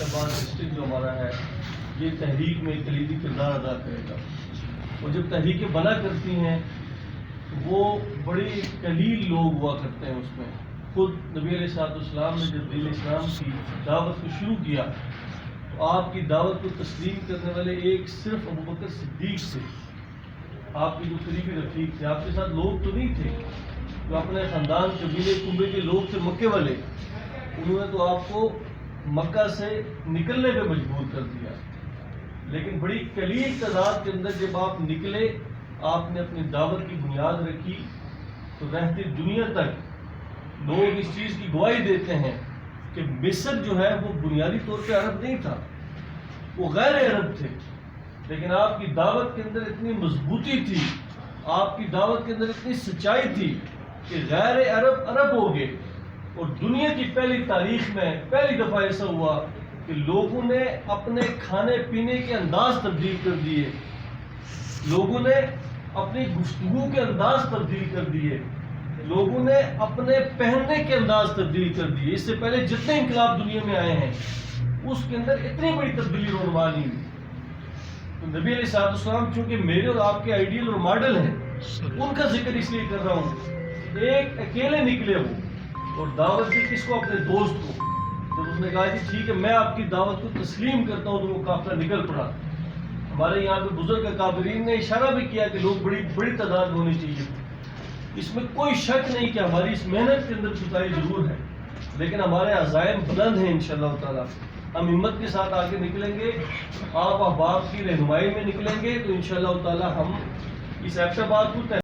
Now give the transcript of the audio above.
آباد ڈسٹرکٹ جو ہمارا ہے یہ تحریک میں کلیدی کردار ادا کرے گا. اور جب تحریکیں بنا کرتی ہیں وہ بڑی قلیل لوگ ہوا کرتے ہیں اس میں. خود نبی علیہ السلام نے جب دین اسلام کی دعوت کو شروع کیا تو آپ کی دعوت کو تسلیم کرنے والے ایک صرف ابوبکر صدیق تھے. آپ کے جو قریبی رفیق تھے, آپ کے ساتھ لوگ تو نہیں تھے جو اپنے خاندان قبیلے کنبے کے لوگ تھے مکے والے, انہوں نے تو آپ کو مکہ سے نکلنے پہ مجبور کر دیا. لیکن بڑی قلیل تعداد کے اندر جب آپ نکلے, آپ نے اپنی دعوت کی بنیاد رکھی تو رہتی دنیا تک لوگ اس چیز کی گواہی دیتے ہیں کہ مصر جو ہے وہ بنیادی طور پہ عرب نہیں تھا, وہ غیر عرب تھے. لیکن آپ کی دعوت کے اندر اتنی مضبوطی تھی, آپ کی دعوت کے اندر اتنی سچائی تھی کہ غیر عرب عرب ہو گئے. اور دنیا کی پہلی تاریخ میں پہلی دفعہ ایسا ہوا کہ لوگوں نے اپنے کھانے پینے کے انداز تبدیل کر دیے, لوگوں نے اپنی گفتگو کے انداز تبدیل کر دیے, لوگوں نے اپنے پہننے کے انداز تبدیل کر دیے. اس سے پہلے جتنے انقلاب دنیا میں آئے ہیں اس کے اندر اتنی بڑی تبدیلی رونما نہیں ہوئی. تو نبی علیہ السلام چونکہ میرے اور آپ کے آئیڈیل اور ماڈل ہیں, ان کا ذکر اس لیے کر رہا ہوں. ایک اکیلے نکلے وہ اور دعوت دی کس کو, اپنے دوست کو. جب اس نے کہا جی ٹھیک ہے میں آپ کی دعوت کو تسلیم کرتا ہوں تو وہ قافلہ نکل پڑا. ہمارے یہاں پہ بزرگ اکابرین نے اشارہ بھی کیا کہ لوگ بڑی تعداد ہونی چاہیے. اس میں کوئی شک نہیں کہ ہماری اس محنت کے اندر کوتاہی ضرور ہے, لیکن ہمارے عزائم بلند ہیں انشاءاللہ تعالی. ہم ہمت کے ساتھ آگے نکلیں گے, آپ احباب کی رہنمائی میں نکلیں گے تو انشاءاللہ تعالی ہم اس ایبٹ آباد کو